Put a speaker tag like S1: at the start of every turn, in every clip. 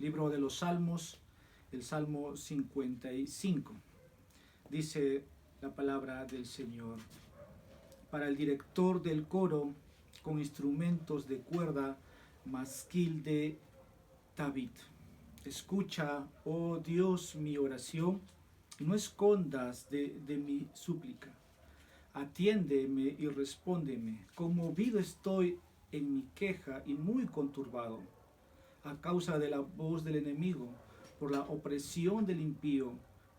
S1: Libro de los Salmos, el Salmo 55. Dice la palabra del Señor. Para el director del coro, con instrumentos de cuerda, masquil de David. Escucha, oh Dios, mi oración, y no escondas de mi súplica. Atiéndeme y respóndeme. Conmovido estoy en mi queja y muy conturbado, a causa de la voz del enemigo, por la opresión del impío,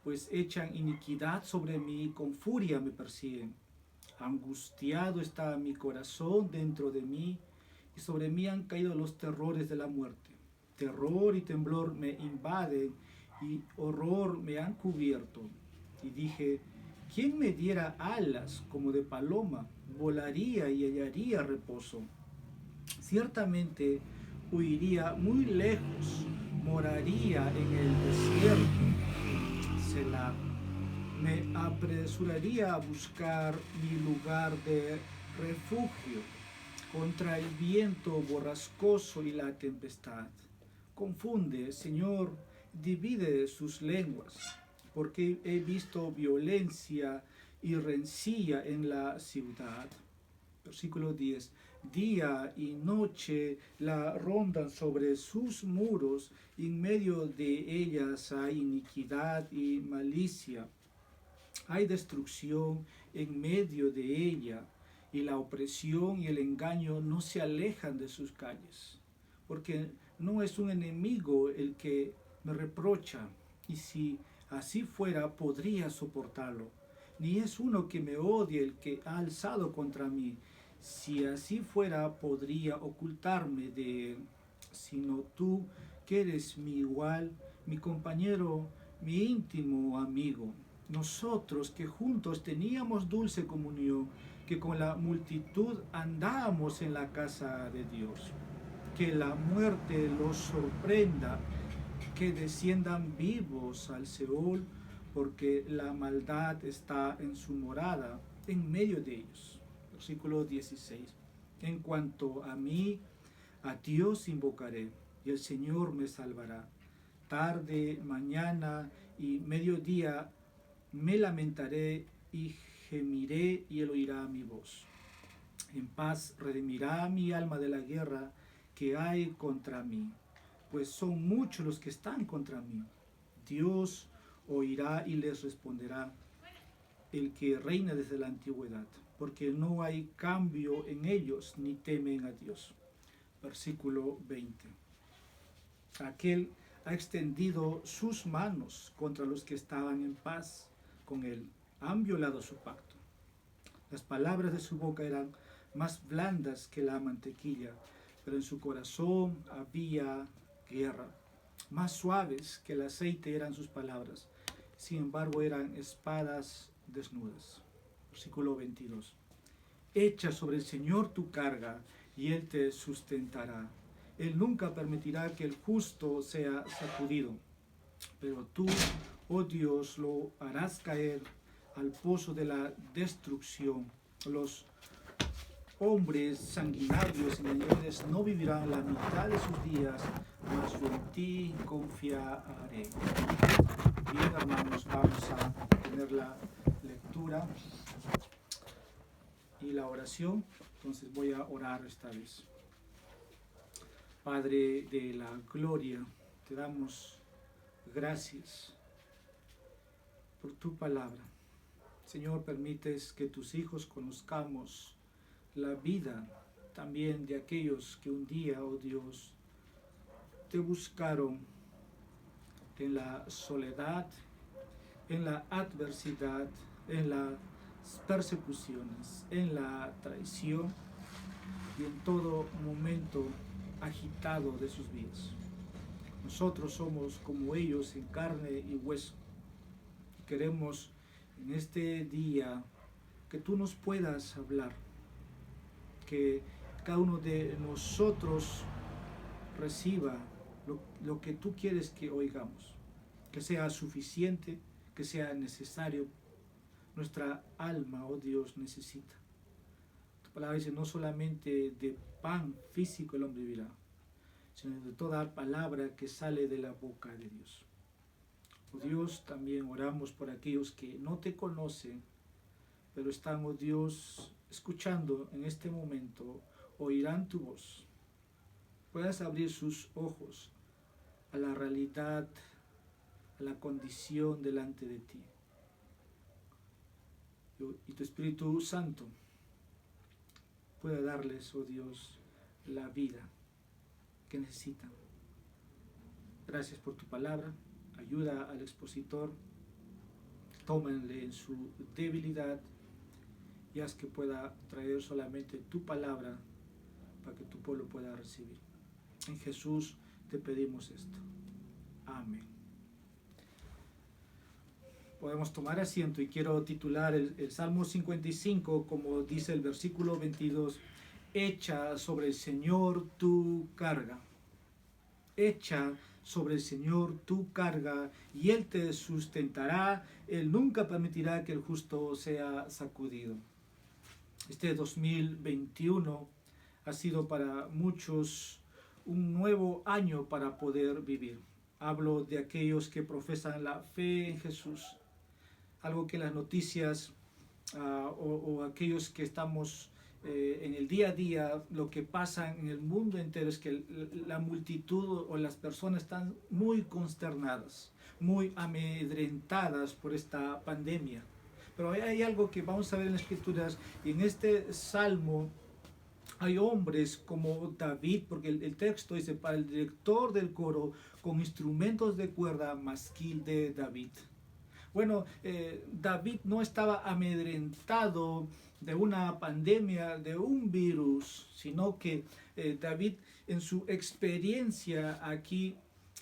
S1: pues echan iniquidad sobre mí y con furia me persiguen. Angustiado está mi corazón dentro de mí, y sobre mí han caído los terrores de la muerte. Terror y temblor me invaden, y horror me han cubierto. Y dije, ¿quién me diera alas como de paloma? Volaría y hallaría reposo. Ciertamente huiría muy lejos, moraría en el desierto. Selah. Me apresuraría a buscar mi lugar de refugio contra el viento borrascoso y la tempestad. Confunde, Señor, divide sus lenguas, porque he visto violencia y rencilla en la ciudad. Versículo 10. Día y noche la rondan sobre sus muros, y en medio de ellas hay iniquidad y malicia. Hay destrucción en medio de ella, y la opresión y el engaño no se alejan de sus calles. Porque no es un enemigo el que me reprocha, y si así fuera podría soportarlo. Ni es uno que me odie el que ha alzado contra mí. Si así fuera podría ocultarme de él. Sino tú, que eres mi igual, mi compañero, mi íntimo amigo. Nosotros que juntos teníamos dulce comunión, que con la multitud andábamos en la casa de Dios. Que la muerte los sorprenda, que desciendan vivos al Seol, porque la maldad está en su morada, en medio de ellos. Versículo 16. En cuanto a mí, a Dios invocaré, y el Señor me salvará. Tarde, mañana y mediodía me lamentaré y gemiré, y él oirá mi voz. En paz redimirá mi alma de la guerra que hay contra mí, pues son muchos los que están contra mí. Dios oirá y les responderá, el que reina desde la antigüedad, porque no hay cambio en ellos, ni temen a Dios. Versículo 20. Aquel ha extendido sus manos contra los que estaban en paz con él. Han violado su pacto. Las palabras de su boca eran más blandas que la mantequilla, pero en su corazón había guerra. Más suaves que el aceite eran sus palabras, sin embargo eran espadas desnudas. Versículo 22. Echa sobre el Señor tu carga, y Él te sustentará. Él nunca permitirá que el justo sea sacudido, pero tú, oh Dios, lo harás caer al pozo de la destrucción. Los hombres sanguinarios y engañadores no vivirán la mitad de sus días, mas yo en ti confiaré. Bien, hermanos, vamos a tener la lectura y la oración. Entonces voy a orar esta vez. Padre de la gloria, te damos gracias por tu palabra. Señor, permites que tus hijos conozcamos la vida también de aquellos que un día, oh Dios, te buscaron en la soledad, en la adversidad, en las persecuciones, en la traición y en todo momento agitado de sus vidas. Nosotros somos como ellos en carne y hueso. Queremos en este día que tú nos puedas hablar, que cada uno de nosotros reciba lo que tú quieres que oigamos, que sea suficiente, que sea necesario. Nuestra alma, oh Dios, necesita. Tu palabra dice, no solamente de pan físico el hombre vivirá, sino de toda palabra que sale de la boca de Dios. Oh Dios, también oramos por aquellos que no te conocen, pero están, oh Dios, escuchando en este momento, oirán tu voz. Puedas abrir sus ojos a la realidad, a la condición delante de ti. Y tu Espíritu Santo pueda darles, oh Dios, la vida que necesitan. Gracias por tu palabra. Ayuda al expositor. Tómenle en su debilidad y haz que pueda traer solamente tu palabra para que tu pueblo pueda recibir. En Jesús te pedimos esto. Amén. Podemos tomar asiento y quiero titular el Salmo 55, como dice el versículo 22. Echa sobre el Señor tu carga. Echa sobre el Señor tu carga y Él te sustentará. Él nunca permitirá que el justo sea sacudido. Este 2021 ha sido para muchos un nuevo año para poder vivir. Hablo de aquellos que profesan la fe en Jesús. Algo que las noticias o aquellos que estamos en el día a día, lo que pasa en el mundo entero es que la multitud o las personas están muy consternadas, muy amedrentadas por esta pandemia. Pero hay algo que vamos a ver en las Escrituras, y en este Salmo hay hombres como David, porque el texto dice, para el director del coro, con instrumentos de cuerda, masquil de David. Bueno, David no estaba amedrentado de una pandemia, de un virus, sino que David en su experiencia aquí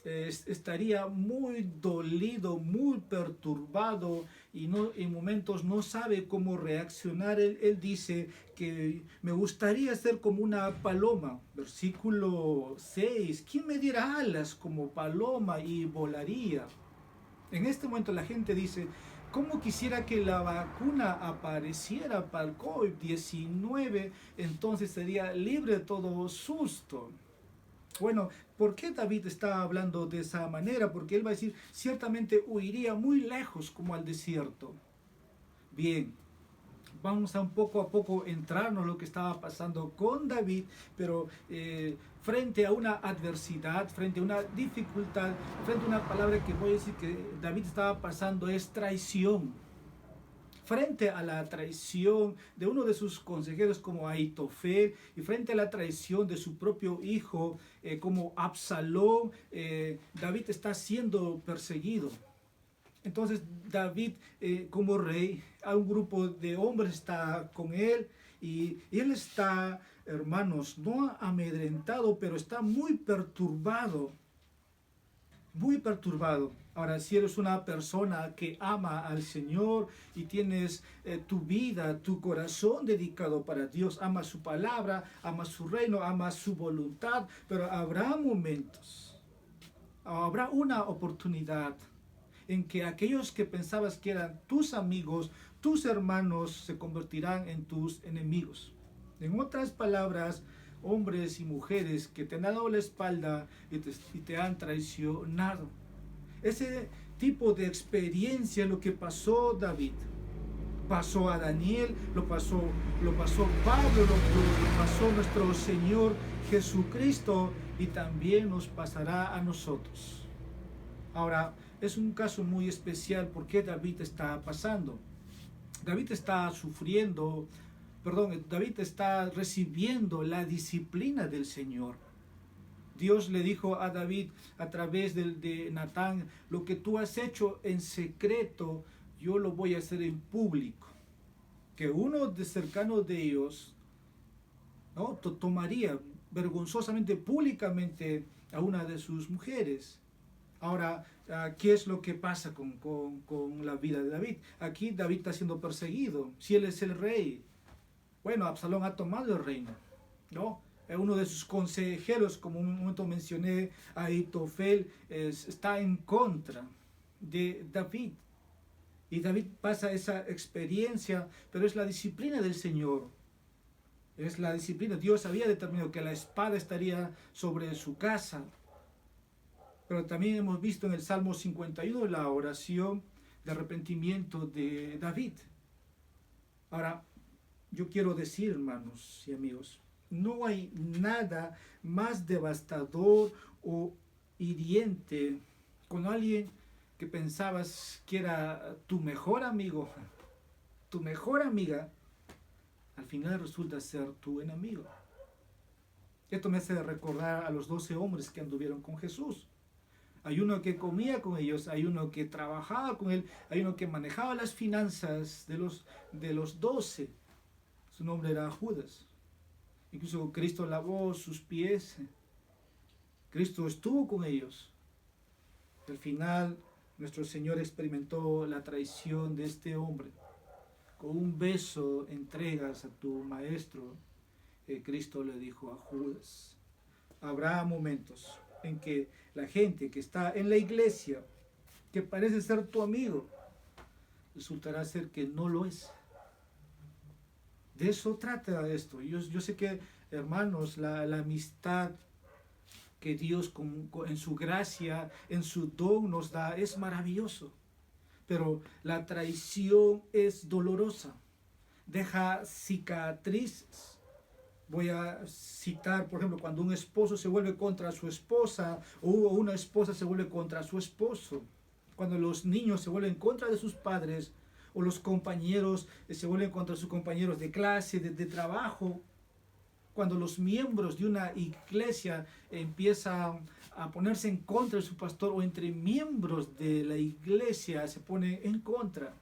S1: estaría muy dolido, muy perturbado y en momentos no sabe cómo reaccionar. Él dice que me gustaría ser como una paloma. Versículo 6, ¿quién me diera alas como paloma y volaría? En este momento la gente dice, ¿cómo quisiera que la vacuna apareciera para el COVID-19? Entonces sería libre de todo susto. Bueno, ¿por qué David está hablando de esa manera? Porque él va a decir, ciertamente huiría muy lejos como al desierto. Bien, vamos a poco entrarnos lo que estaba pasando con David, pero frente a una adversidad, frente a una dificultad, frente a una palabra que voy a decir que David estaba pasando es traición. Frente a la traición de uno de sus consejeros como Ahitofel y frente a la traición de su propio hijo como Absalón, David está siendo perseguido. Entonces David como rey, a un grupo de hombres está con él y él está, hermanos, no amedrentado, pero está muy perturbado. Muy perturbado. Ahora, si eres una persona que ama al Señor y tienes tu vida, tu corazón dedicado para Dios, ama su palabra, ama su reino, ama su voluntad, pero habrá momentos, habrá una oportunidad en que aquellos que pensabas que eran tus amigos, tus hermanos, se convertirán en tus enemigos. En otras palabras, hombres y mujeres que te han dado la espalda y te han traicionado. Ese tipo de experiencia es lo que pasó David. Pasó a Daniel, lo pasó Pablo, lo pasó nuestro Señor Jesucristo y también nos pasará a nosotros. Ahora, es un caso muy especial porque David está pasando. David está sufriendo, David está recibiendo la disciplina del Señor. Dios le dijo a David a través de Natán, lo que tú has hecho en secreto, yo lo voy a hacer en público. Que uno de cercano de ellos, ¿no?, tomaría vergonzosamente, públicamente a una de sus mujeres. Ahora, ¿qué es lo que pasa con la vida de David? Aquí David está siendo perseguido. Si él es el rey, bueno, Absalón ha tomado el reino, ¿no? Uno de sus consejeros, como un momento mencioné, Ahitofel, está en contra de David. Y David pasa esa experiencia, pero es la disciplina del Señor. Es la disciplina. Dios había determinado que la espada estaría sobre su casa. Pero también hemos visto en el Salmo 51 la oración de arrepentimiento de David. Ahora, yo quiero decir, hermanos y amigos, no hay nada más devastador o hiriente con alguien que pensabas que era tu mejor amigo, tu mejor amiga, al final resulta ser tu enemigo. Esto me hace recordar a los 12 hombres que anduvieron con Jesús. Hay uno que comía con ellos, hay uno que trabajaba con él, hay uno que manejaba las finanzas de los 12. Su nombre era Judas. Incluso Cristo lavó sus pies. Cristo estuvo con ellos. Al final, nuestro Señor experimentó la traición de este hombre. Con un beso entregas a tu maestro. Cristo le dijo a Judas. Habrá momentos en que la gente que está en la iglesia, que parece ser tu amigo, resultará ser que no lo es. De eso trata esto. Yo sé que, hermanos, la amistad que Dios en su gracia, en su don nos da, es maravilloso. Pero la traición es dolorosa. Deja cicatrices. Voy a citar, por ejemplo, cuando un esposo se vuelve contra su esposa o una esposa se vuelve contra su esposo. Cuando los niños se vuelven contra de sus padres o los compañeros se vuelven contra sus compañeros de clase, de trabajo. Cuando los miembros de una iglesia empiezan a ponerse en contra de su pastor o entre miembros de la iglesia se ponen en contra.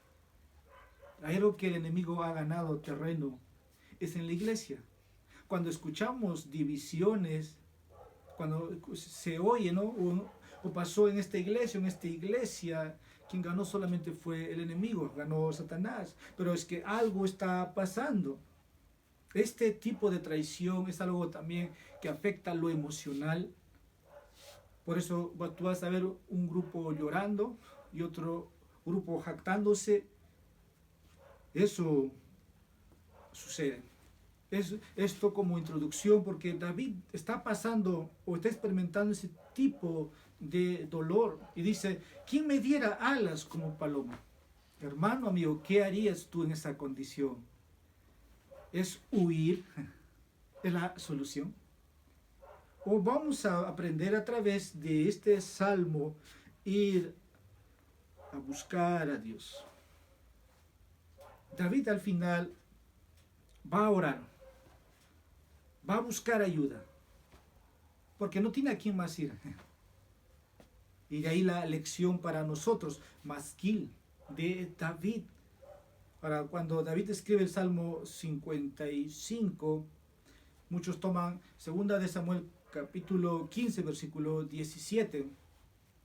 S1: Algo que el enemigo ha ganado terreno es en la iglesia. Cuando escuchamos divisiones, cuando se oye, ¿no? O pasó en esta iglesia, quien ganó solamente fue el enemigo, ganó Satanás. Pero es que algo está pasando. Este tipo de traición es algo también que afecta lo emocional. Por eso tú vas a ver un grupo llorando y otro grupo jactándose. Eso sucede. Esto como introducción porque David está pasando o está experimentando ese tipo de dolor y dice, ¿quién me diera alas como paloma? Hermano, amigo, ¿qué harías tú en esa condición? ¿Es huir? ¿Es la solución? ¿O vamos a aprender a través de este salmo ir a buscar a Dios? David al final va a orar, va a buscar ayuda, porque no tiene a quién más ir. Y de ahí la lección para nosotros, Masquil, de David. Ahora, cuando David escribe el Salmo 55, muchos toman 2 de Samuel capítulo 15, versículo 17,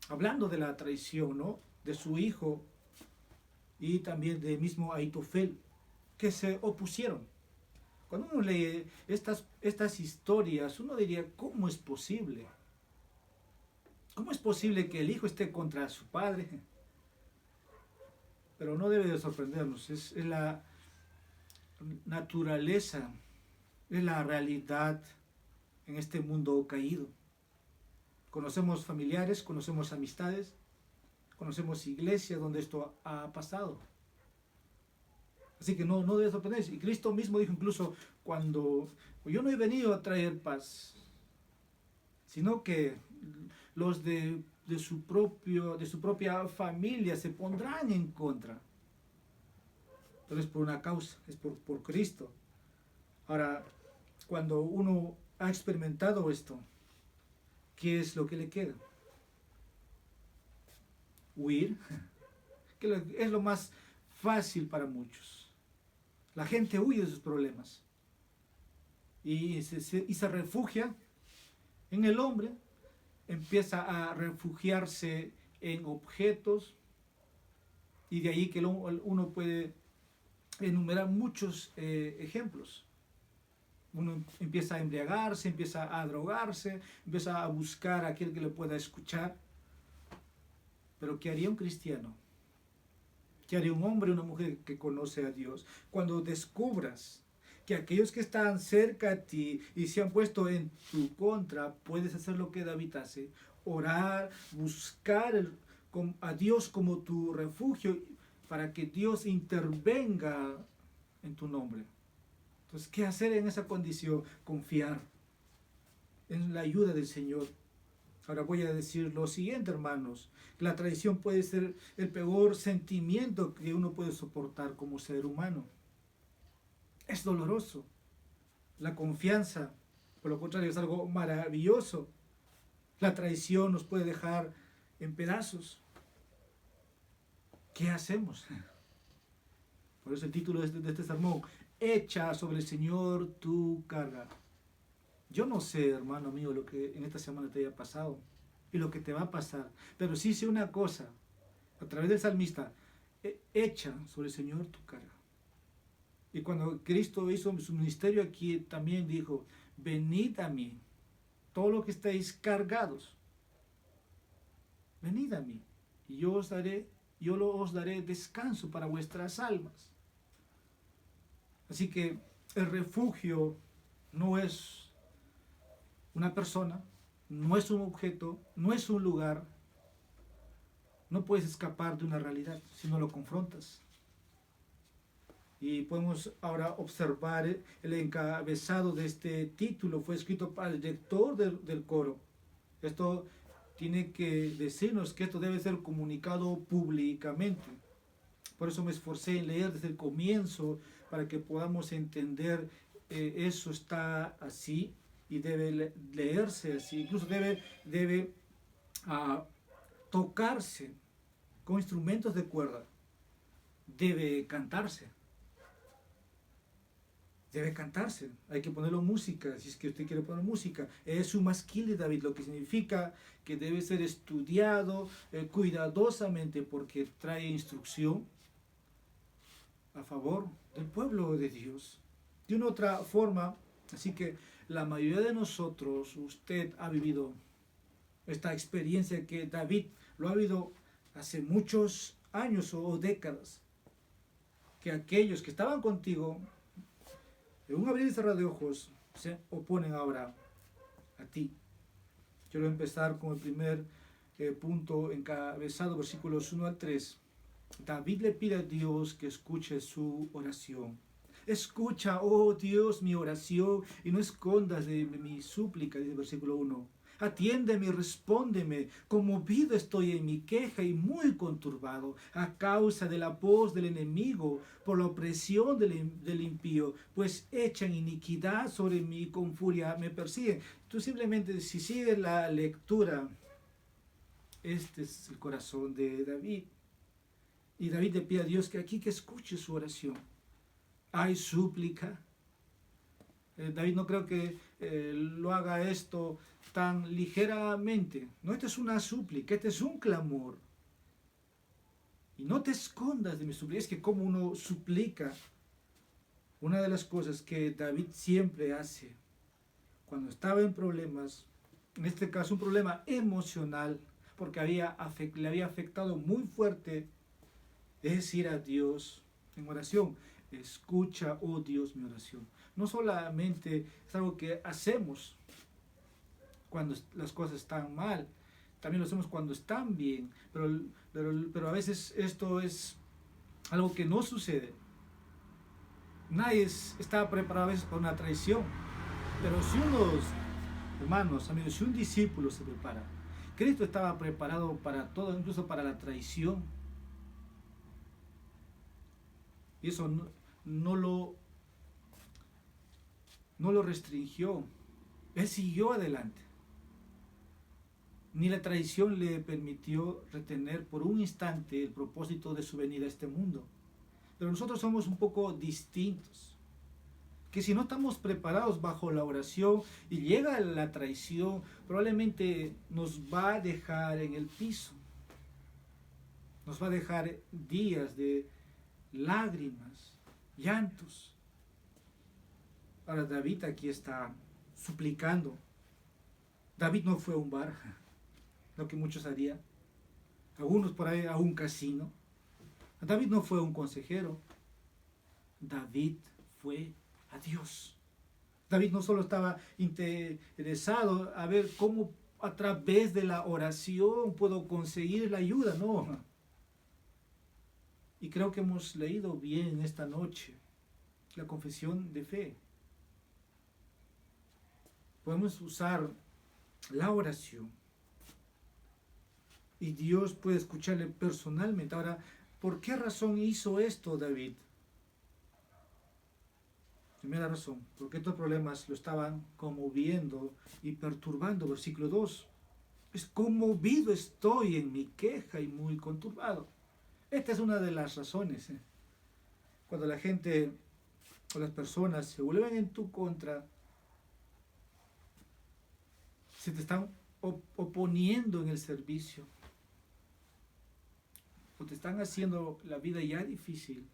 S1: hablando de la traición, ¿no? De su hijo y también de mismo Aitofel, que se opusieron. Cuando uno lee estas historias, uno diría, ¿cómo es posible? ¿Cómo es posible que el hijo esté contra su padre? Pero no debe de sorprendernos, es la naturaleza, es la realidad en este mundo caído. Conocemos familiares, conocemos amistades, conocemos iglesias donde esto ha pasado. Así que no debe sorprenderse. Y Cristo mismo dijo incluso cuando yo no he venido a traer paz, sino que los de su propia familia se pondrán en contra. Pero es por una causa, es por Cristo. Ahora, cuando uno ha experimentado esto, ¿qué es lo que le queda? Huir, que es lo más fácil para muchos. La gente huye de sus problemas y se refugia en el hombre, empieza a refugiarse en objetos y de ahí que uno puede enumerar muchos ejemplos. Uno empieza a embriagarse, empieza a drogarse, empieza a buscar a aquel que le pueda escuchar. Pero ¿qué haría un cristiano? ¿Qué haría un hombre o una mujer que conoce a Dios? Cuando descubras que aquellos que están cerca a ti y se han puesto en tu contra, puedes hacer lo que David hace, orar, buscar a Dios como tu refugio para que Dios intervenga en tu nombre. Entonces, ¿qué hacer en esa condición? Confiar en la ayuda del Señor. Ahora voy a decir lo siguiente, hermanos. La traición puede ser el peor sentimiento que uno puede soportar como ser humano. Es doloroso. La confianza, por lo contrario, es algo maravilloso. La traición nos puede dejar en pedazos. ¿Qué hacemos? Por eso el título de este sermón, echa sobre el Señor tu carga. Yo no sé, hermano mío, lo que en esta semana te haya pasado y lo que te va a pasar, pero sí sé una cosa, a través del salmista, echa sobre el Señor tu carga. Y cuando Cristo hizo su ministerio aquí, también dijo, venid a mí, todos los que estáis cargados, venid a mí, y yo os daré descanso para vuestras almas. Así que el refugio no es una persona, no es un objeto, no es un lugar. No puedes escapar de una realidad si no lo confrontas. Y podemos ahora observar el encabezado de este título. Fue escrito para el director del coro. Esto tiene que decirnos que esto debe ser comunicado públicamente. Por eso me esforcé en leer desde el comienzo para que podamos entender eso está así y debe leerse así. Incluso debe tocarse con instrumentos de cuerda. Debe cantarse. Debe cantarse. Hay que ponerlo música, si es que usted quiere poner música. Es un masquil de David, lo que significa que debe ser estudiado cuidadosamente porque trae instrucción a favor del pueblo de Dios. De una otra forma, así que la mayoría de nosotros, usted ha vivido esta experiencia que David lo ha vivido hace muchos años o décadas, que aquellos que estaban contigo, en un abrir y cerrar de ojos, se oponen ahora a ti. Quiero empezar con el primer punto encabezado, versículos 1 al 3. David le pide a Dios que escuche su oración. Escucha, oh Dios, mi oración y no escondas de mi súplica, dice el versículo 1. Atiéndeme y respóndeme, conmovido estoy en mi queja y muy conturbado a causa de la voz del enemigo, por la opresión del impío, pues echan iniquidad sobre mí, con furia me persiguen. Tú simplemente, si sigues la lectura, este es el corazón de David. Y David le pide a Dios que aquí que escuche su oración. Hay súplica. David no creo que lo haga esto tan ligeramente. No, esta es una súplica, este es un clamor. Y no te escondas de mi súplica. Es que como uno suplica, una de las cosas que David siempre hace cuando estaba en problemas, en este caso un problema emocional, porque le había afectado muy fuerte, es decir a Dios en oración, escucha, oh Dios, mi oración. No solamente es algo que hacemos cuando las cosas están mal, también lo hacemos cuando están bien, pero a veces esto es algo que no sucede. Nadie está preparado a veces para una traición, pero si unos hermanos, amigos, si un discípulo se prepara, Cristo estaba preparado para todo, incluso para la traición. Y eso no lo restringió. Él siguió adelante. Ni la traición le permitió retener por un instante el propósito de su venida a este mundo. Pero nosotros somos un poco distintos. Que si no estamos preparados bajo la oración y llega la traición, probablemente nos va a dejar en el piso. Nos va a dejar días de lágrimas, llantos. Ahora David aquí está suplicando. David no fue a un bar, lo que muchos harían. Algunos por ahí a un casino. David no fue un consejero. David fue a Dios. David no solo estaba interesado a ver cómo a través de la oración puedo conseguir la ayuda, no. Y creo que hemos leído bien esta noche la confesión de fe. Podemos usar la oración y Dios puede escucharle personalmente. Ahora, ¿por qué razón hizo esto David? Primera razón, porque estos problemas lo estaban conmoviendo y perturbando. Versículo 2. Es conmovido estoy en mi queja y muy conturbado. Esta es una de las razones. Cuando la gente o las personas se vuelven en tu contra, se te están oponiendo en el servicio, o te están haciendo la vida ya difícil.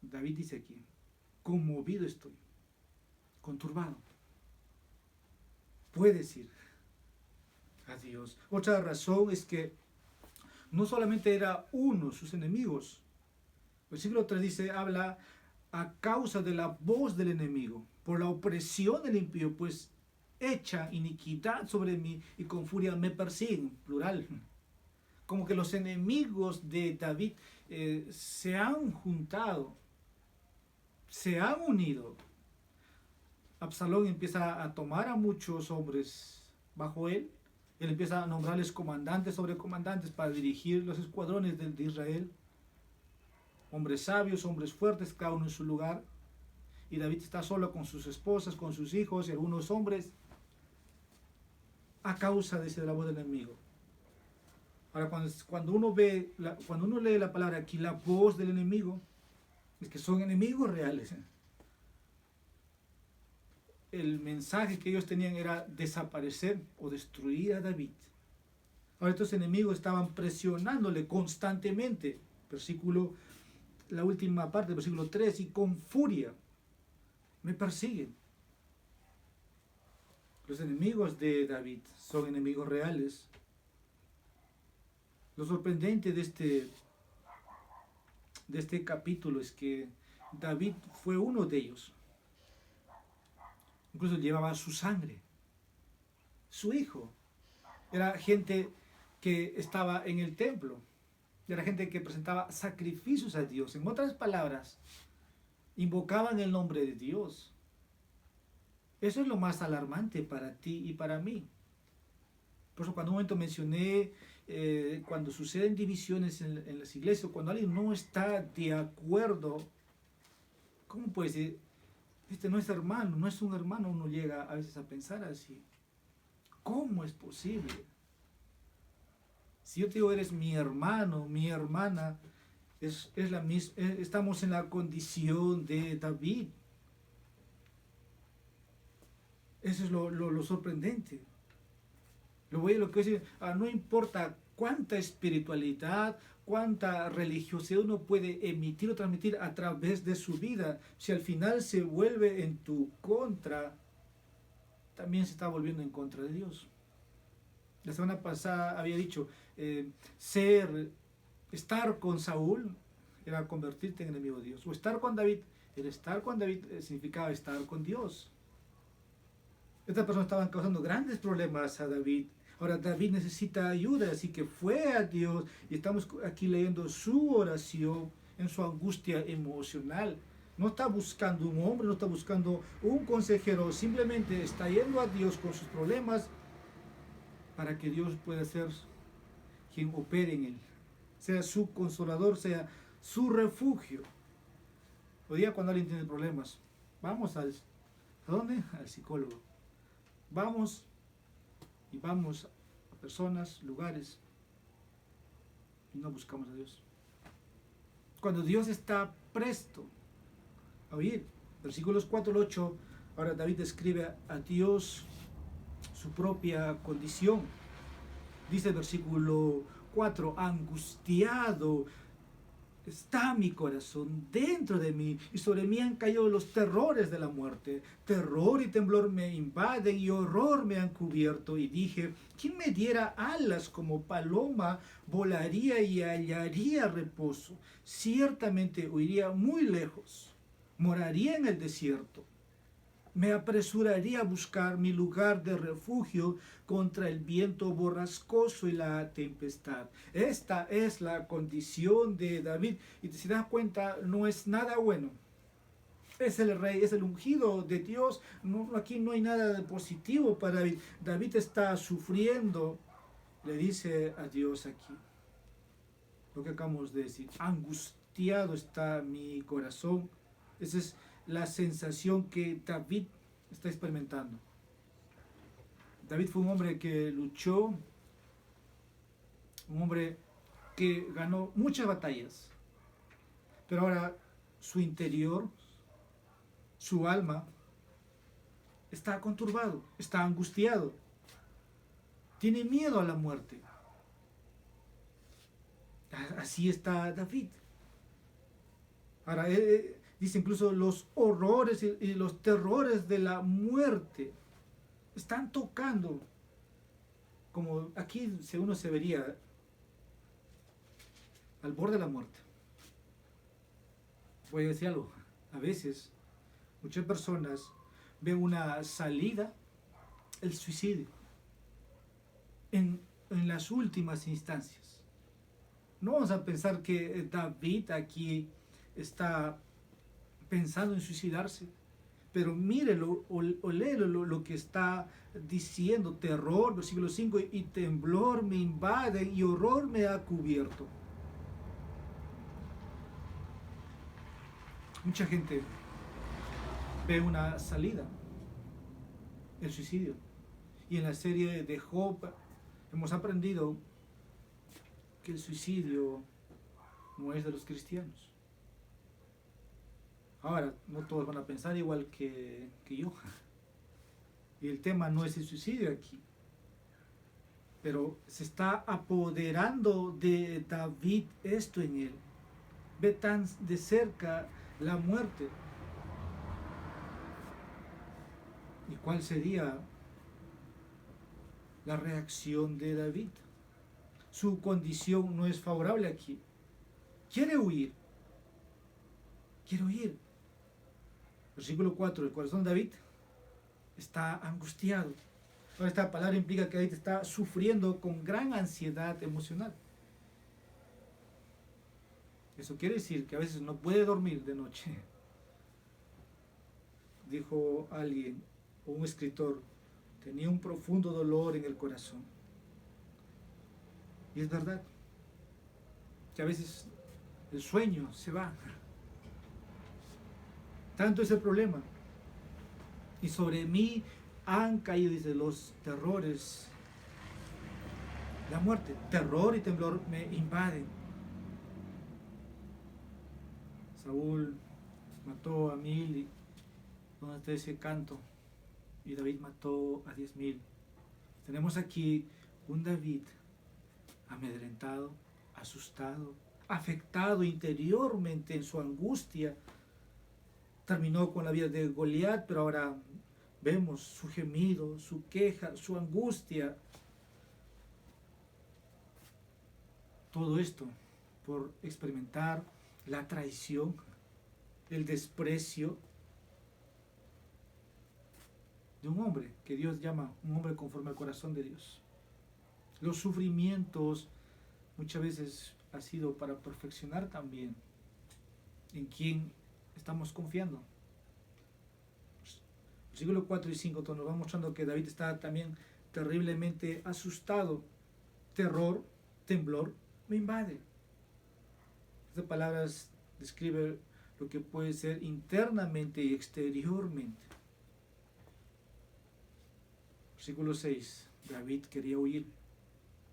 S1: David dice aquí, conmovido estoy, conturbado. Puedes ir a Dios. Otra razón es que no solamente era uno sus enemigos. Versículo 3 dice, habla a causa de la voz del enemigo, por la opresión del impío, pues echa iniquidad sobre mí y con furia me persiguen, plural. Como que los enemigos de David se han juntado, se han unido. Absalón empieza a tomar a muchos hombres bajo él. Él empieza a nombrarles comandantes sobre comandantes para dirigir los escuadrones de Israel. Hombres sabios, hombres fuertes, cada uno en su lugar. Y David está solo con sus esposas, con sus hijos y algunos hombres a causa de la voz del enemigo. Ahora, cuando uno lee la palabra aquí, la voz del enemigo, es que son enemigos reales. El mensaje que ellos tenían era desaparecer o destruir a David. Ahora estos enemigos estaban presionándole constantemente. La última parte del versículo 3, y con furia me persiguen. Los enemigos de David son enemigos reales. Lo sorprendente de este capítulo es que David fue uno de ellos. Incluso llevaba su sangre. Su hijo. Era gente que estaba en el templo. Era gente que presentaba sacrificios a Dios. En otras palabras, invocaban el nombre de Dios. Eso es lo más alarmante para ti y para mí. Por eso cuando un momento mencioné, cuando suceden divisiones en las iglesias, cuando alguien no está de acuerdo, ¿cómo puede decir? Este no es hermano, no es un hermano. Uno llega a veces a pensar así. ¿Cómo es posible? Si yo te digo, eres mi hermano, mi hermana, es la misma, estamos en la condición de David. Eso es lo sorprendente. Lo que decir, no importa cuánta espiritualidad, cuánta religiosidad uno puede emitir o transmitir a través de su vida, si al final se vuelve en tu contra, también se está volviendo en contra de Dios. La semana pasada había dicho, estar con Saúl era convertirte en enemigo de Dios. O estar con David, significaba estar con Dios. Estas personas estaban causando grandes problemas a David. Ahora David necesita ayuda, así que fue a Dios y estamos aquí leyendo su oración en su angustia emocional. No está buscando un hombre, no está buscando un consejero, simplemente está yendo a Dios con sus problemas para que Dios pueda ser quien opere en él, sea su consolador, sea su refugio. Hoy día cuando alguien tiene problemas, vamos ¿a dónde? Al psicólogo. Vamos a personas, lugares, y no buscamos a Dios. Cuando Dios está presto a oír, versículos 4 al 8, ahora David describe a Dios su propia condición. Dice el versículo 4, angustiado está mi corazón dentro de mí, y sobre mí han caído los terrores de la muerte. Terror y temblor me invaden y horror me han cubierto. Y dije, ¿quién me diera alas como paloma? Volaría y hallaría reposo. Ciertamente huiría muy lejos, moraría en el desierto. Me apresuraría a buscar mi lugar de refugio contra el viento borrascoso y la tempestad. Esta es la condición de David. Y si te das cuenta, no es nada bueno. Es el rey, es el ungido de Dios. No, aquí no hay nada de positivo para David. David está sufriendo. Le dice a Dios aquí lo que acabamos de decir. Angustiado está mi corazón. Esa es la sensación que David está experimentando. David fue un hombre que luchó, un hombre que ganó muchas batallas, pero ahora su interior, su alma, está conturbado, está angustiado, tiene miedo a la muerte. Así está David. Ahora, dice incluso los horrores y los terrores de la muerte están tocando, como aquí uno se vería al borde de la muerte. Voy a decir algo, a veces muchas personas ven una salida, el suicidio, en las últimas instancias. No vamos a pensar que David aquí está pensando en suicidarse, pero mírelo o léelo lo que está diciendo. Terror, versículo 5, y temblor me invade y horror me ha cubierto. Mucha gente ve una salida, el suicidio. Y en la serie de Job hemos aprendido que el suicidio no es de los cristianos. Ahora, no todos van a pensar igual que yo. Y el tema no es el suicidio aquí. Pero se está apoderando de David esto en él. Ve tan de cerca la muerte. ¿Y cuál sería la reacción de David? Su condición no es favorable aquí. Quiere huir. Quiere huir. Versículo 4. El corazón de David está angustiado. Ahora, esta palabra implica que David está sufriendo con gran ansiedad emocional. Eso quiere decir que a veces no puede dormir de noche. Dijo alguien, o un escritor, tenía un profundo dolor en el corazón. Y es verdad que a veces el sueño se va. Tanto es el problema. Y sobre mí han caído, dice, los terrores, la muerte. Terror y temblor me invaden. Saúl mató a 1000, donde está ese canto, y David mató a 10,000. Tenemos aquí un David amedrentado, asustado, afectado interiormente en su angustia. Terminó con la vida de Goliat, pero ahora vemos su gemido, su queja, su angustia. Todo esto por experimentar la traición, el desprecio de un hombre que Dios llama un hombre conforme al corazón de Dios. Los sufrimientos muchas veces ha sido para perfeccionar también en quién estamos confiando. Versículos 4 y 5 nos va mostrando que David está también terriblemente asustado. Terror, temblor me invade. Estas palabras describen lo que puede ser internamente y exteriormente. Versículo 6. David quería huir.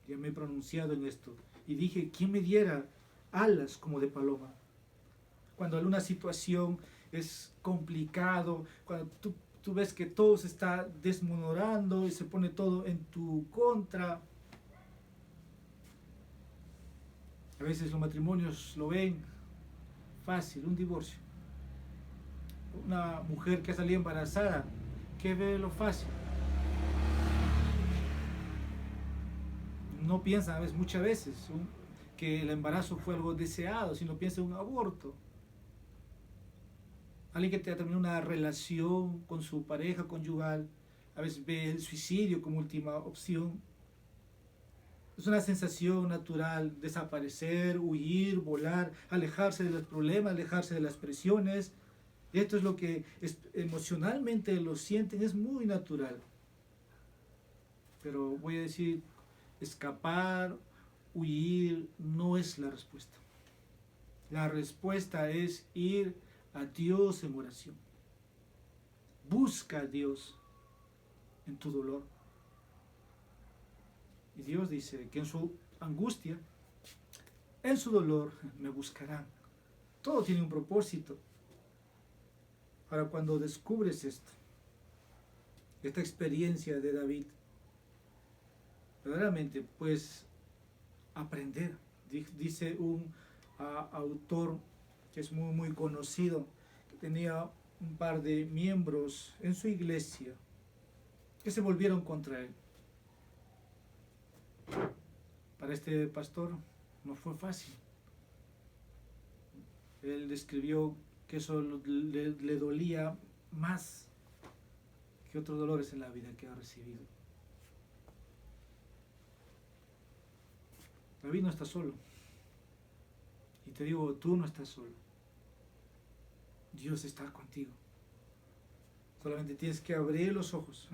S1: Ya me he pronunciado en esto. Y dije, ¿quién me diera alas como de paloma? Cuando alguna situación es complicado, cuando tú ves que todo se está desmoronando y se pone todo en tu contra. A veces los matrimonios lo ven fácil un divorcio. Una mujer que ha salido embarazada, ¿qué ve lo fácil? No piensa muchas veces que el embarazo fue algo deseado, sino piensa en un aborto. Alguien que termina una relación con su pareja conyugal, a veces ve el suicidio como última opción. Es una sensación natural, desaparecer, huir, volar, alejarse de los problemas, alejarse de las presiones. Y esto es lo que emocionalmente lo sienten, es muy natural. Pero voy a decir, escapar, huir, no es la respuesta. La respuesta es ir a Dios en oración. Busca a Dios en tu dolor. Y Dios dice que en su angustia, en su dolor, me buscarán. Todo tiene un propósito. Ahora, cuando descubres esto, esta experiencia de David, verdaderamente puedes aprender. Dice un autor que es muy conocido, que tenía un par de miembros en su iglesia que se volvieron contra él. Para este pastor no fue fácil. Él describió que eso le dolía más que otros dolores en la vida que ha recibido. David no está solo. Y te digo, tú no estás solo. Dios está contigo. Solamente tienes que abrir los ojos.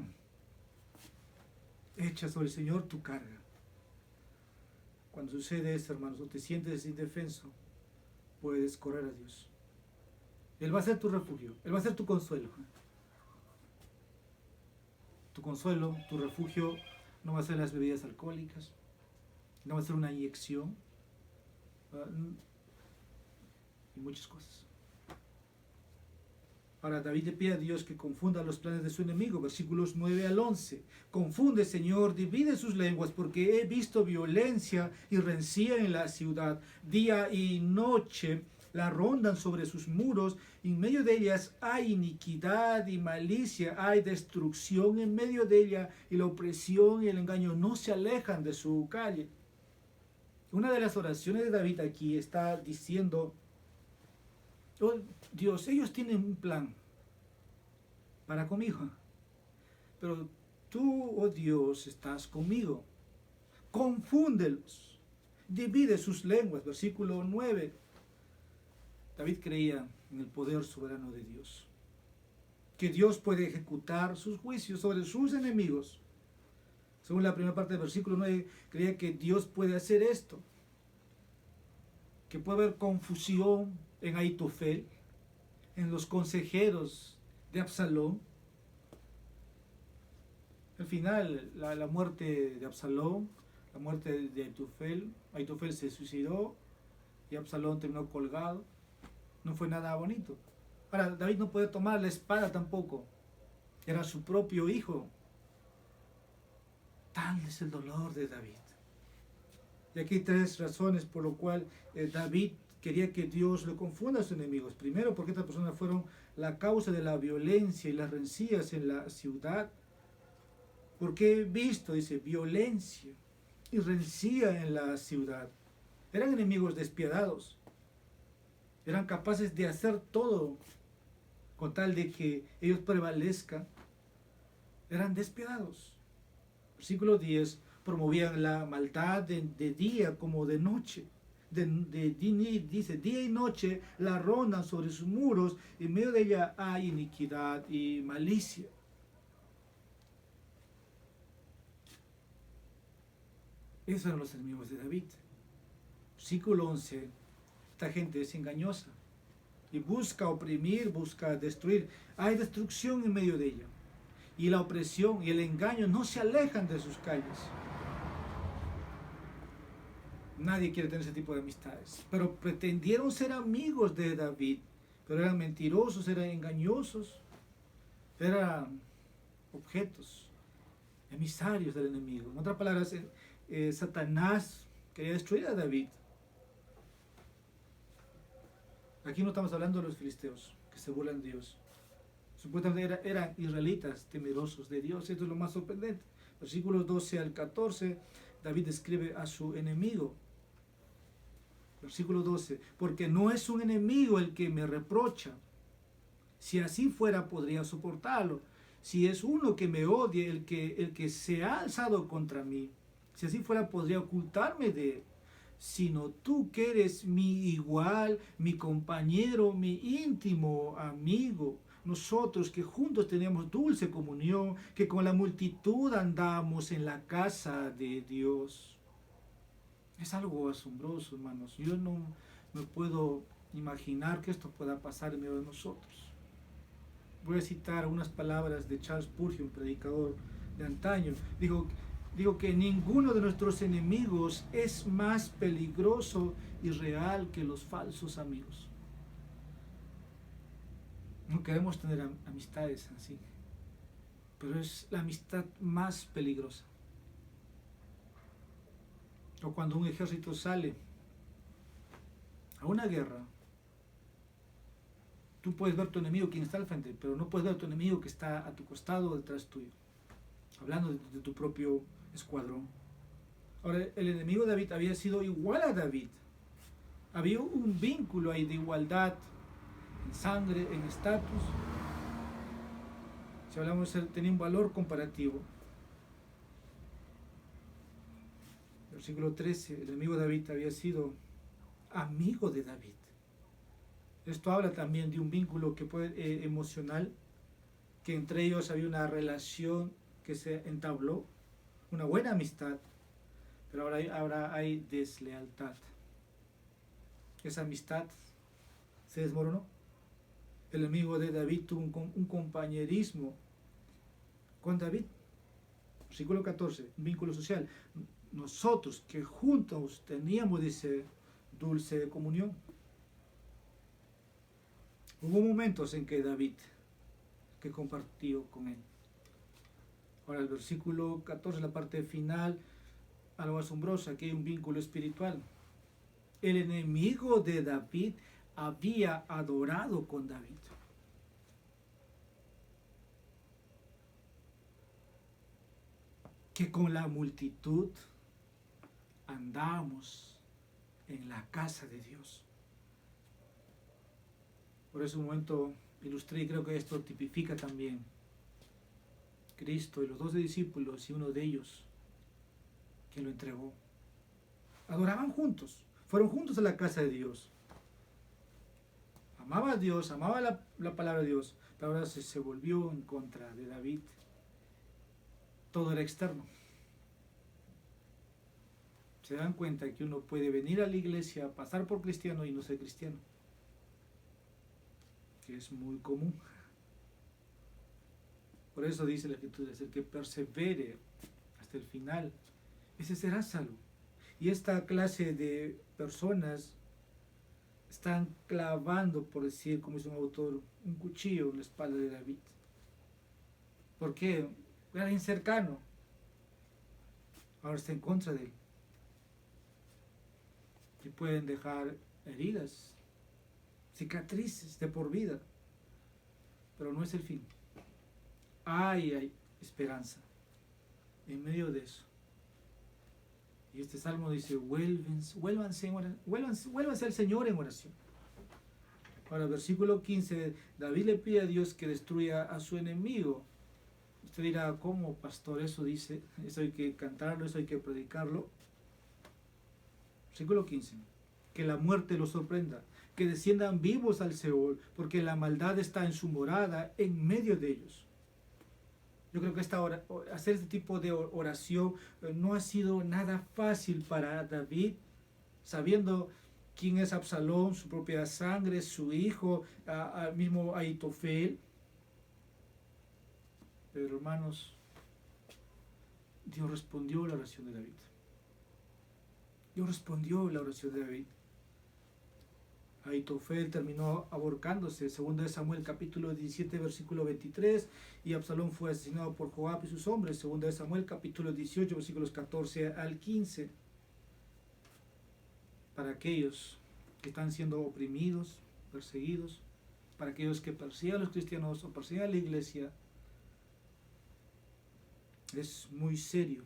S1: Echa sobre el Señor tu carga. Cuando sucede esto, hermanos, o te sientes indefenso, puedes correr a Dios. Él va a ser tu refugio. Él va a ser tu consuelo. Tu consuelo, tu refugio, no va a ser las bebidas alcohólicas, no va a ser una inyección, y muchas cosas. Ahora David le pide a Dios que confunda los planes de su enemigo, versículos 9 al 11. Confunde, Señor, divide sus lenguas, porque he visto violencia y rencilla en la ciudad. Día y noche la rondan sobre sus muros, en medio de ellas hay iniquidad y malicia, hay destrucción en medio de ella, y la opresión y el engaño no se alejan de su calle. Una de las oraciones de David aquí está diciendo: oh Dios, ellos tienen un plan para conmigo, pero tú, oh Dios, estás conmigo. Confúndelos, divide sus lenguas. Versículo 9. David creía en el poder soberano de Dios, que Dios puede ejecutar sus juicios sobre sus enemigos. Según la primera parte del versículo 9, creía que Dios puede hacer esto, que puede haber confusión en Ahitofel, en los consejeros de Absalón. Al final, la muerte de Absalón, la muerte de Ahitofel se suicidó y Absalón terminó colgado. No fue nada bonito. Ahora, David no puede tomar la espada tampoco. Era su propio hijo. Tal es el dolor de David. Y aquí hay tres razones por lo cual David quería que Dios le confunda a sus enemigos. Primero, porque estas personas fueron la causa de la violencia y las rencillas en la ciudad. Porque he visto, dice, violencia y rencilla en la ciudad. Eran enemigos despiadados. Eran capaces de hacer todo con tal de que ellos prevalezcan. Eran despiadados. Versículo 10, promovían la maldad de día como de noche. Dice, día y noche la rondan sobre sus muros, y en medio de ella hay iniquidad y malicia. Esos eran los enemigos de David. Versículo 11, esta gente es engañosa y busca oprimir, busca destruir. Hay destrucción en medio de ella. Y la opresión y el engaño no se alejan de sus calles. Nadie quiere tener ese tipo de amistades. Pero pretendieron ser amigos de David. Pero eran mentirosos, eran engañosos. Eran objetos, emisarios del enemigo. En otras palabras, Satanás quería destruir a David. Aquí no estamos hablando de los filisteos, que se burlan de Dios. Supuestamente eran israelitas temerosos de Dios. Esto es lo más sorprendente. Versículos 12 al 14, David describe a su enemigo. Versículo 12, porque no es un enemigo el que me reprocha. Si así fuera, podría soportarlo. Si es uno que me odia, el que se ha alzado contra mí, si así fuera, podría ocultarme de él. Sino tú, que eres mi igual, mi compañero, mi íntimo amigo, nosotros que juntos tenemos dulce comunión, que con la multitud andamos en la casa de Dios. Es algo asombroso, hermanos. Yo no me puedo imaginar que esto pueda pasar en medio de nosotros. Voy a citar unas palabras de Charles Spurgeon, un predicador de antaño. Digo que ninguno de nuestros enemigos es más peligroso y real que los falsos amigos. No queremos tener amistades así, pero es la amistad más peligrosa. O cuando un ejército sale a una guerra, tú puedes ver a tu enemigo quien está al frente, pero no puedes ver a tu enemigo que está a tu costado o detrás tuyo. Hablando de tu propio escuadrón. Ahora, el enemigo de David había sido igual a David. Había un vínculo ahí de igualdad en sangre, en estatus. Si hablamos, tenía un valor comparativo. Versículo 13, el enemigo de David había sido amigo de David. Esto habla también de un vínculo que puede, emocional, que entre ellos había una relación que se entabló, una buena amistad, pero ahora hay deslealtad. Esa amistad se desmoronó. El enemigo de David tuvo un compañerismo con David. Versículo 14, un vínculo social. Nosotros que juntos teníamos ese dulce comunión. Hubo momentos en que David que compartió con él. Ahora el versículo 14, la parte final, algo asombroso, aquí hay un vínculo espiritual. El enemigo de David había adorado con David. Que con la multitud andamos en la casa de Dios. Por ese momento ilustré y creo que esto tipifica también Cristo y los 12 discípulos y uno de ellos quien lo entregó. Adoraban juntos, fueron juntos a la casa de Dios. Amaba a Dios, amaba la palabra de Dios, pero ahora se volvió en contra de David. Todo era externo. Se dan cuenta que uno puede venir a la iglesia, pasar por cristiano y no ser cristiano, que es muy común. Por eso dice la Escritura, es el que persevere hasta el final, ese será salvo. Y esta clase de personas están clavando, por decir, como dice un autor, un cuchillo en la espalda de David. ¿Por qué? Era alguien cercano. Ahora está en contra de él. Y pueden dejar heridas, cicatrices de por vida. Pero no es el fin. Hay esperanza en medio de eso. Y este salmo dice, vuélvanse al Señor en oración. Ahora, versículo 15, David le pide a Dios que destruya a su enemigo. Usted dirá, ¿cómo, pastor? Eso dice, eso hay que cantarlo, eso hay que predicarlo. Versículo 15, que la muerte los sorprenda, que desciendan vivos al Seol, porque la maldad está en su morada en medio de ellos. Yo creo que hacer este tipo de oración no ha sido nada fácil para David, sabiendo quién es Absalón, su propia sangre, su hijo, al mismo Ahitofel. Pero hermanos, Dios respondió a la oración de David. Dios respondió a la oración de David. Ahitofel terminó ahorcándose, segundo de Samuel capítulo 17 versículo 23, y Absalón fue asesinado por Joab y sus hombres, segundo de Samuel capítulo 18 versículos 14 al 15. Para aquellos que están siendo oprimidos, perseguidos, para aquellos que persiguen a los cristianos o persiguen a la iglesia. Es muy serio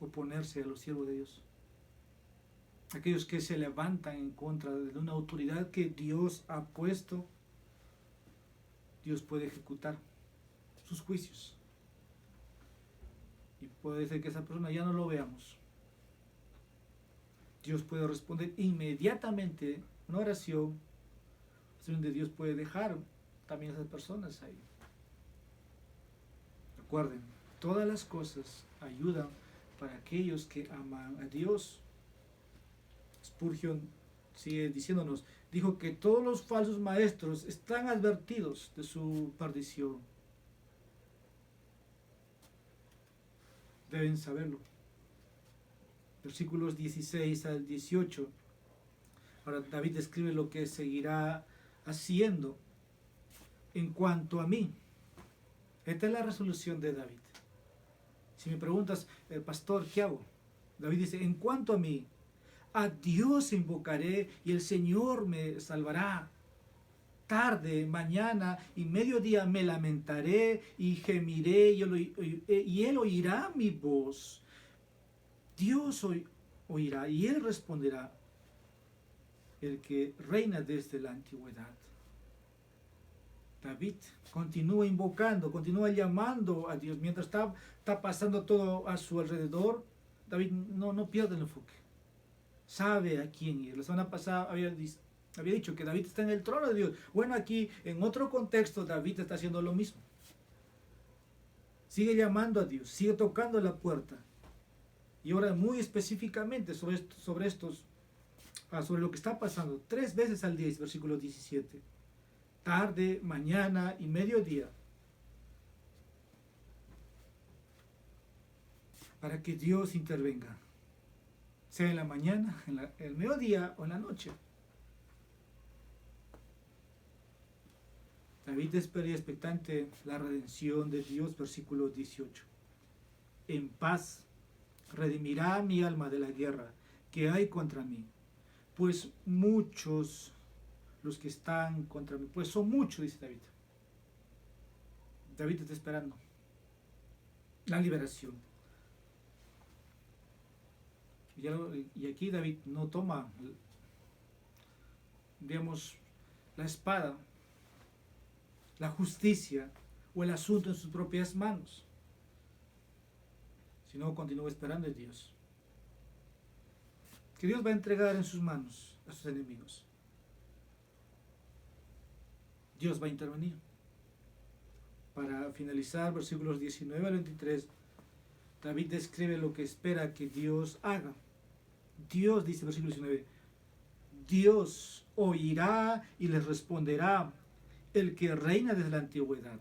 S1: oponerse a los siervos de Dios. Aquellos que se levantan en contra de una autoridad que Dios ha puesto, Dios puede ejecutar sus juicios. Y puede ser que esa persona ya no lo veamos. Dios puede responder inmediatamente una oración, donde Dios puede dejar también a esas personas ahí. Recuerden, todas las cosas ayudan para aquellos que aman a Dios. Spurgeon sigue diciéndonos, dijo que todos los falsos maestros están advertidos de su perdición. Deben saberlo. Versículos 16 al 18. Ahora David describe lo que seguirá haciendo. En cuanto a mí, esta es la resolución de David. Si me preguntas, pastor, ¿qué hago? David dice, en cuanto a mí, a Dios invocaré y el Señor me salvará. Tarde, mañana y mediodía me lamentaré y gemiré y Él oirá mi voz. Dios oirá y Él responderá, el que reina desde la antigüedad. David continúa invocando, continúa llamando a Dios. Mientras está pasando todo a su alrededor, David no pierde el enfoque. Sabe a quién ir. La semana pasada había dicho que David está en el trono de Dios. Bueno, aquí en otro contexto David está haciendo lo mismo. Sigue llamando a Dios, sigue tocando la puerta. Y ahora muy específicamente sobre lo que está pasando. 3 veces al día, versículo 17. Tarde, mañana y mediodía. Para que Dios intervenga. Sea en la mañana, en el mediodía o en la noche. David espera expectante la redención de Dios, versículo 18. En paz redimirá mi alma de la guerra que hay contra mí, pues muchos los que están contra mí, pues son muchos, dice David. David está esperando la liberación. Y aquí David no toma, digamos, la espada, la justicia o el asunto en sus propias manos, sino continúa esperando en Dios. Que Dios va a entregar en sus manos a sus enemigos. Dios va a intervenir. Para finalizar, versículos 19 al 23, David describe lo que espera que Dios haga. Dios, dice versículo 19, Dios oirá y les responderá, el que reina desde la antigüedad.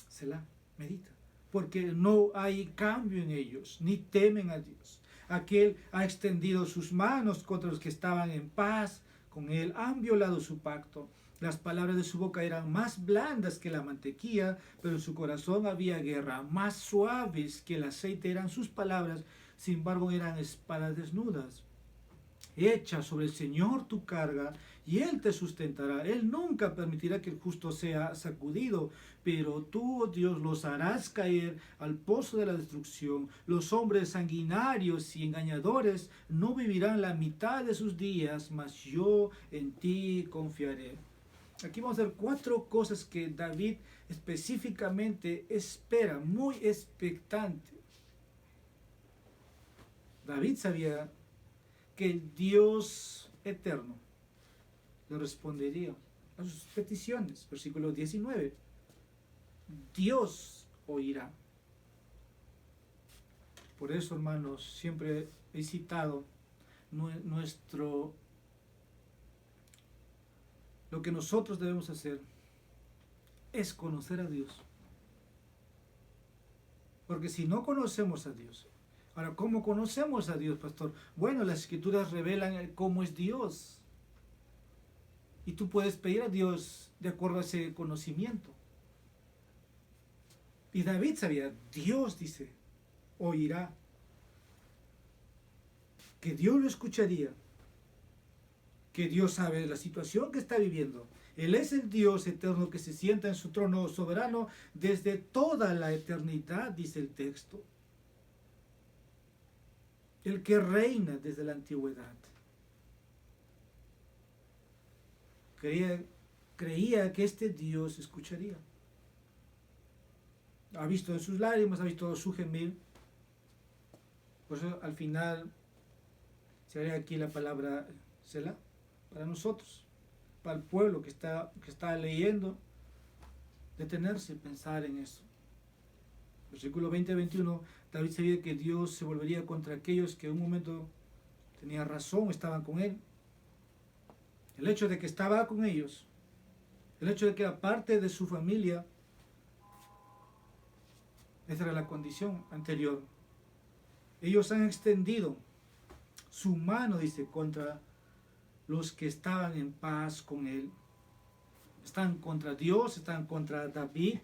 S1: Selah, medita, porque no hay cambio en ellos, ni temen a Dios. Aquel ha extendido sus manos contra los que estaban en paz con él, han violado su pacto. Las palabras de su boca eran más blandas que la mantequilla, pero en su corazón había guerra. Más suaves que el aceite eran sus palabras, sin embargo eran espadas desnudas. Echa sobre el Señor tu carga y Él te sustentará. Él nunca permitirá que el justo sea sacudido, pero tú, oh Dios, los harás caer al pozo de la destrucción. Los hombres sanguinarios y engañadores no vivirán la mitad de sus días, mas yo en ti confiaré. Aquí vamos a ver 4 cosas que David específicamente espera, muy expectante. David sabía que el Dios eterno le respondería a sus peticiones. Versículo 19. Dios oirá. Por eso, hermanos, siempre he citado lo que nosotros debemos hacer es conocer a Dios. Porque si no conocemos a Dios, ahora, ¿cómo conocemos a Dios, pastor? Bueno, las Escrituras revelan cómo es Dios. Y tú puedes pedir a Dios de acuerdo a ese conocimiento. Y David sabía, Dios dice, oirá. Que Dios lo escucharía. que Dios sabe la situación que está viviendo. Él es el Dios eterno que se sienta en su trono soberano desde toda la eternidad, dice el texto. El que reina desde la antigüedad. Creía que este Dios escucharía. Ha visto sus lágrimas, ha visto su gemir. Por eso al final se agrega aquí la palabra Selah para nosotros, para el pueblo que está leyendo, detenerse y pensar en eso. Versículo 20-21, David sabía que Dios se volvería contra aquellos que en un momento tenían razón, estaban con él. El hecho de que estaba con ellos, el hecho de que era parte de su familia, esa era la condición anterior. Ellos han extendido su mano, dice, contra los que estaban en paz con él. Están contra Dios, están contra David,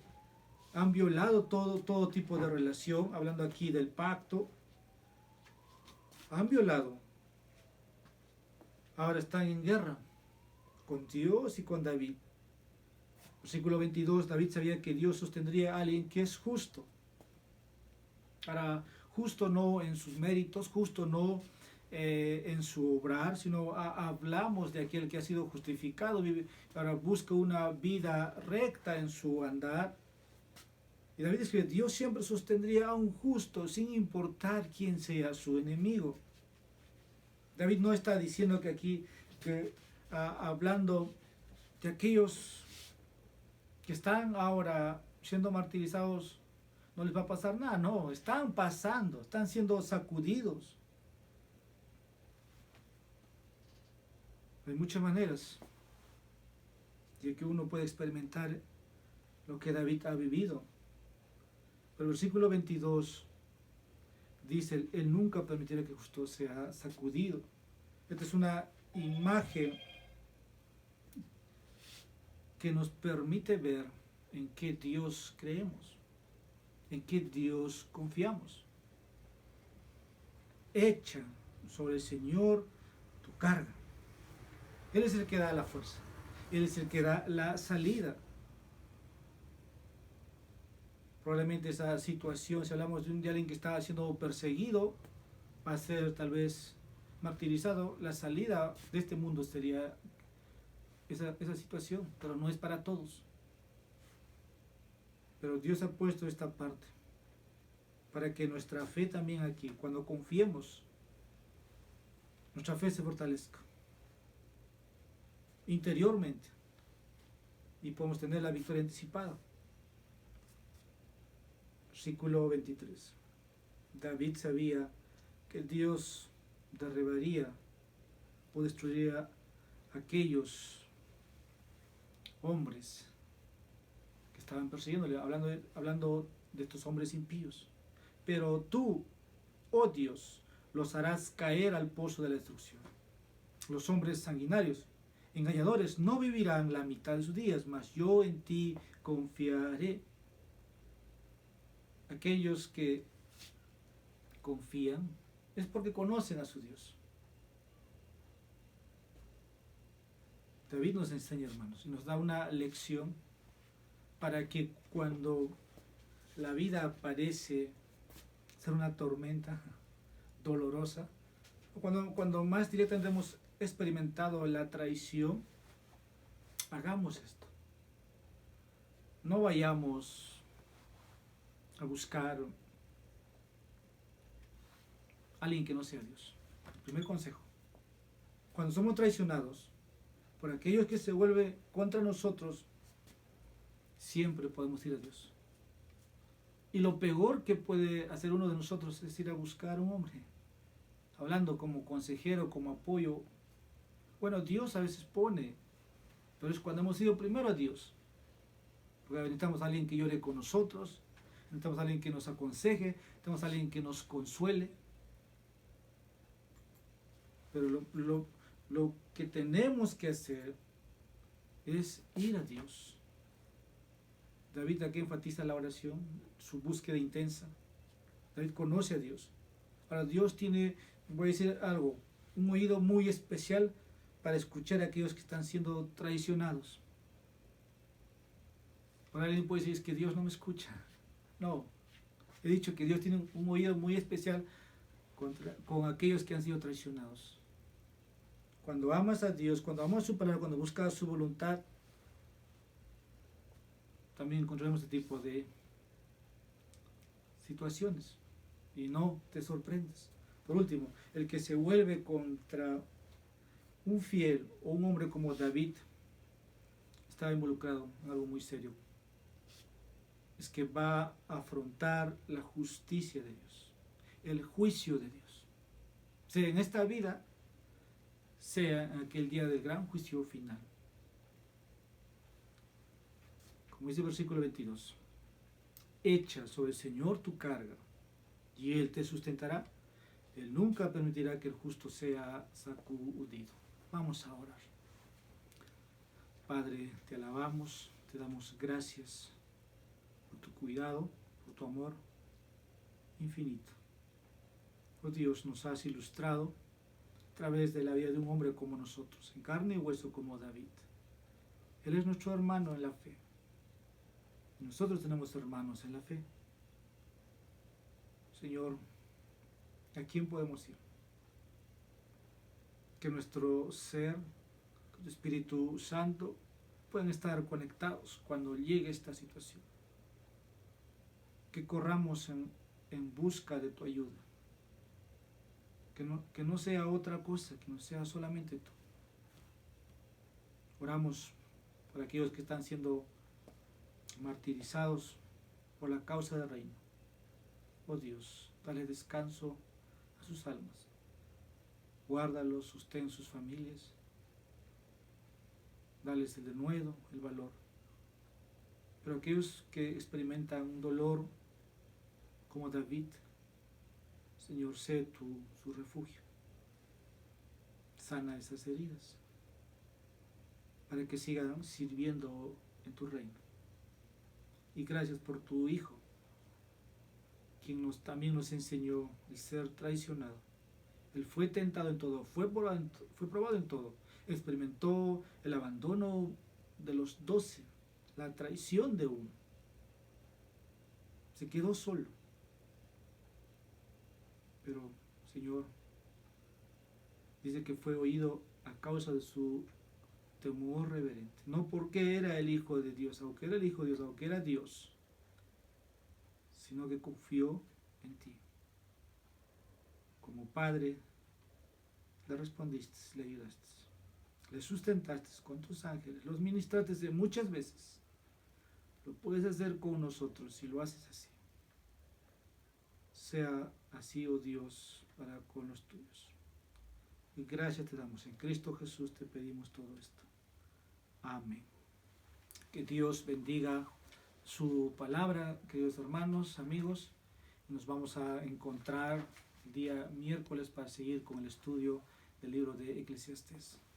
S1: han violado todo tipo de relación, hablando aquí del pacto. Han violado. Ahora están en guerra con Dios y con David. Versículo 22, David sabía que Dios sostendría a alguien que es justo. Ahora, justo no en sus méritos, justo no en su obrar, sino hablamos de aquel que ha sido justificado, ahora busca una vida recta en su andar. Y David escribe, Dios siempre sostendría a un justo sin importar quién sea su enemigo. David no está diciendo que aquí, hablando de aquellos que están ahora siendo martirizados, no les va a pasar nada. No, están pasando, están siendo sacudidos. Hay muchas maneras de que uno puede experimentar lo que David ha vivido. Pero el versículo 22 dice, Él nunca permitirá que el justo sea sacudido. Esta es una imagen que nos permite ver en qué Dios creemos, en qué Dios confiamos. Echa sobre el Señor tu carga. Él es el que da la fuerza. Él es el que da la salida. Probablemente esa situación, si hablamos de alguien que está siendo perseguido, va a ser tal vez martirizado, la salida de este mundo sería esa situación, pero no es para todos. Pero Dios ha puesto esta parte para que nuestra fe también aquí, cuando confiemos, nuestra fe se fortalezca interiormente y podemos tener la victoria anticipada. Versículo 23. David sabía que Dios derribaría o destruiría a aquellos hombres que estaban persiguiéndole, hablando de estos hombres impíos. Pero tú, oh Dios, los harás caer al pozo de la destrucción. Los hombres sanguinarios, engañadores, no vivirán la mitad de sus días, mas yo en ti confiaré. Aquellos que confían es porque conocen a su Dios. David nos enseña, hermanos, y nos da una lección para que cuando la vida parece ser una tormenta dolorosa, o cuando más directamente hemos experimentado la traición, hagamos esto. No vayamos a buscar a alguien que no sea Dios. El primer consejo. Cuando somos traicionados por aquellos que se vuelven contra nosotros, siempre podemos ir a Dios. Y lo peor que puede hacer uno de nosotros es ir a buscar a un hombre, hablando como consejero, como apoyo. Bueno, Dios a veces pone, pero es cuando hemos ido primero a Dios. Porque necesitamos a alguien que llore con nosotros, necesitamos a alguien que nos aconseje, necesitamos a alguien que nos consuele. Pero lo que tenemos que hacer es ir a Dios. David aquí enfatiza la oración, su búsqueda intensa. David conoce a Dios. Ahora Dios tiene, voy a decir algo, un oído muy especial para escuchar a aquellos que están siendo traicionados. Por alguien puede decir, es que Dios no me escucha. No, he dicho que Dios tiene un oído muy especial con aquellos que han sido traicionados. Cuando amas a Dios, cuando amas su palabra, cuando buscas su voluntad, también encontraremos este tipo de situaciones y no te sorprendes. Por último, el que se vuelve contra un fiel o un hombre como David estaba involucrado en algo muy serio. Es que va a afrontar la justicia de Dios, el juicio de Dios. Sea en esta vida, sea en aquel día del gran juicio final. Como dice el versículo 22, echa sobre el Señor tu carga y Él te sustentará. Él nunca permitirá que el justo sea sacudido. Vamos a orar. Padre, te alabamos, te damos gracias por tu cuidado, por tu amor infinito. Oh Dios, nos has ilustrado a través de la vida de un hombre como nosotros, en carne y hueso como David. Él es nuestro hermano en la fe. Y nosotros tenemos hermanos en la fe. Señor, ¿a quién podemos ir? Que nuestro ser, el Espíritu Santo, puedan estar conectados cuando llegue esta situación. Que corramos en busca de tu ayuda. Que no sea otra cosa, que no sea solamente tú. Oramos por aquellos que están siendo martirizados por la causa del reino. Oh Dios, dale descanso a sus almas. Guárdalos, sostén sus familias. Dales el denuedo, el valor. Pero aquellos que experimentan un dolor como David, Señor, sé su refugio. Sana esas heridas para que sigan sirviendo en tu reino. Y gracias por tu Hijo, quien también nos enseñó el ser traicionado. Él fue tentado en todo, fue probado en todo. Experimentó el abandono de los 12, la traición de uno. Se quedó solo. Pero, Señor, dice que fue oído a causa de su temor reverente. No porque era el Hijo de Dios, aunque era el Hijo de Dios, aunque era Dios, sino que confió en ti. Como Padre, le respondiste, le ayudaste, le sustentaste con tus ángeles, los ministraste de muchas veces. Lo puedes hacer con nosotros si lo haces así. Sea así, oh Dios, para con los tuyos. Y gracias te damos. En Cristo Jesús te pedimos todo esto. Amén. Que Dios bendiga su palabra, queridos hermanos, amigos. Nos vamos a encontrar el día miércoles para seguir con el estudio del libro de Eclesiastés.